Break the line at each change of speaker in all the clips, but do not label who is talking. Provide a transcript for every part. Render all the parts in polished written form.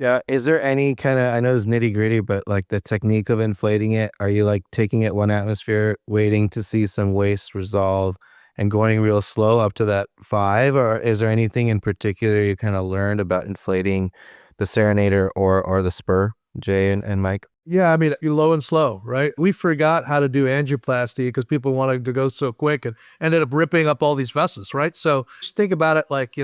Yeah. Is there any kind of, I know it's nitty gritty, but like the technique of inflating it, are you like taking it 1 atmosphere, waiting to see some waste resolve and going real slow up to that 5? Or is there anything in particular you kind of learned about inflating the Serranator or the Spur, Jay and Mike?
Yeah, I mean, you're low and slow, right? We forgot how to do angioplasty because people wanted to go so quick and ended up ripping up all these vessels, right? So just think about it like,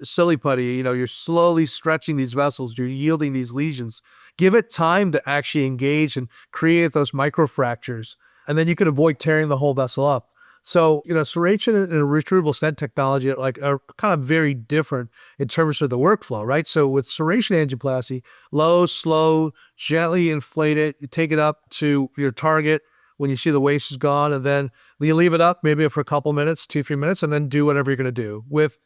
silly putty, you're slowly stretching these vessels, you're yielding these lesions. Give it time to actually engage and create those microfractures, and then you can avoid tearing the whole vessel up. So, serration and retrievable stent technology are kind of very different in terms of the workflow, right? So with serration angioplasty, low, slow, gently inflate it, you take it up to your target when you see the waste is gone, and then you leave it up maybe for a couple minutes, 2-3 minutes, and then do whatever you're going to do. With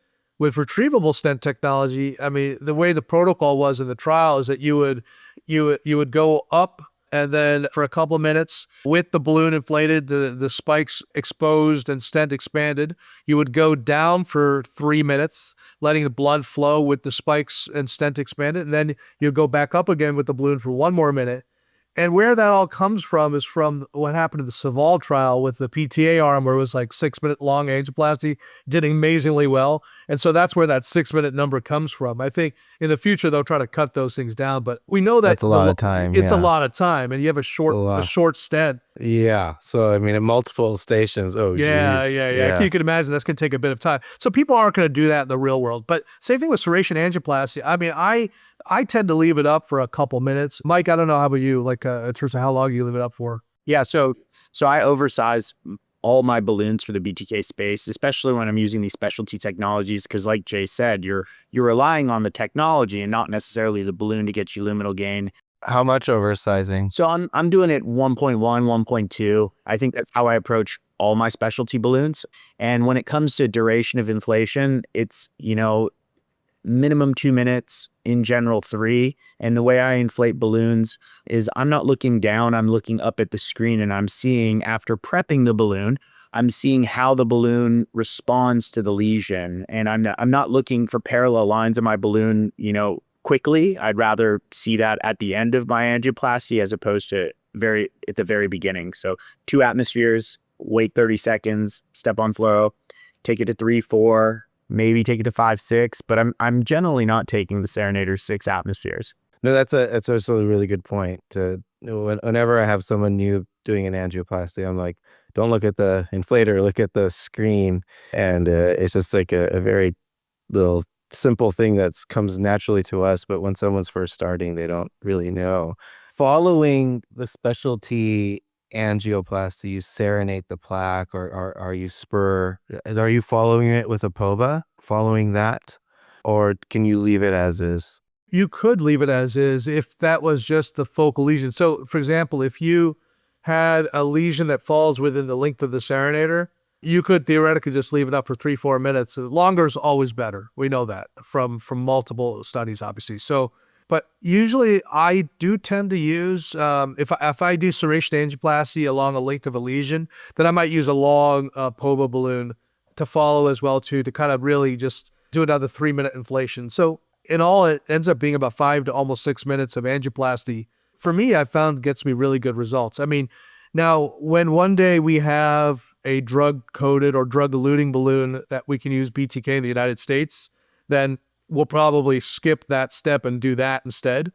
retrievable stent technology, I mean, the way the protocol was in the trial is that you would go up, and then for a couple of minutes with the balloon inflated, the spikes exposed and stent expanded, you would go down for 3 minutes, letting the blood flow with the spikes and stent expanded. And then you go back up again with the balloon for 1 more minute. And where that all comes from is from what happened in the Saval trial with the PTA arm, where it was like 6-minute long angioplasty, did amazingly well. And so that's where that 6-minute number comes from. I think in the future, they'll try to cut those things down, but we know that
That's a lot of time.
it's a
Yeah.
lot of time, and you have a short stent.
Yeah. So, I mean, at multiple stations. Oh,
Yeah.
geez.
You can imagine that's going to take a bit of time. So people aren't going to do that in the real world. But same thing with serration angioplasty. I mean, I tend to leave it up for a couple minutes. Mike, I don't know, how about you? Like in terms of how long you leave it up for?
Yeah, so I oversize all my balloons for the BTK space, especially when I'm using these specialty technologies, because like Jay said, you're relying on the technology and not necessarily the balloon to get you luminal gain.
How much oversizing?
So I'm doing it 1.1, 1.2. I think that's how I approach all my specialty balloons. And when it comes to duration of inflation, it's, minimum 2 minutes, in general 3. And the way I inflate balloons is I'm not looking down, I'm looking up at the screen, and I'm seeing, after prepping the balloon, I'm seeing how the balloon responds to the lesion. And I'm not looking for parallel lines of my balloon, quickly. I'd rather see that at the end of my angioplasty as opposed to at the very beginning. So 2 atmospheres, wait 30 seconds, step on flow, take it to 3, 4, maybe take it to 5, 6, but I'm generally not taking the Serranator 6 atmospheres.
No, that's also a really good point. Whenever I have someone new doing an angioplasty, I'm like, don't look at the inflator, look at the screen. And it's just like a very little simple thing that comes naturally to us, but when someone's first starting, they don't really know. Following the specialty angioplasty, you serenate the plaque, or you spur. Are you following it with a POBA, following that? Or can you leave it as is?
You could leave it as is if that was just the focal lesion. So, for example, if you had a lesion that falls within the length of the Serranator, you could theoretically just leave it up for 3-4 minutes. Longer is always better. We know that from multiple studies, obviously. So, but usually I do tend to use, if I do serration angioplasty along a length of a lesion, then I might use a long POBA balloon to follow as well too, to kind of really just do another 3-minute inflation. So in all, it ends up being about 5 to almost 6 minutes of angioplasty. For me, I found gets me really good results. I mean, now when one day we have a drug-coated or drug-eluting balloon that we can use BTK in the United States, then we'll probably skip that step and do that instead.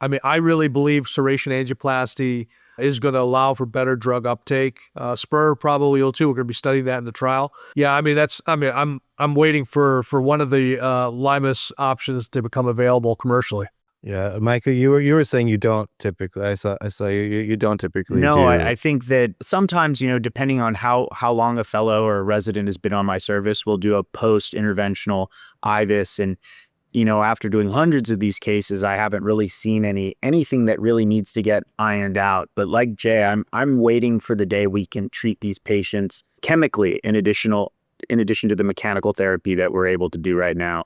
I mean, I really believe serration angioplasty is going to allow for better drug uptake. Spur probably will too. We're going to be studying that in the trial. Yeah, I mean, I'm waiting for one of the Limus options to become available commercially.
Yeah, Michael, you were saying you don't typically. I saw you don't typically.
No,
do.
I think that sometimes, depending on how long a fellow or a resident has been on my service, we'll do a post-interventional IVUS. And, after doing hundreds of these cases, I haven't really seen anything that really needs to get ironed out. But like Jay, I'm waiting for the day we can treat these patients chemically in addition to the mechanical therapy that we're able to do right now.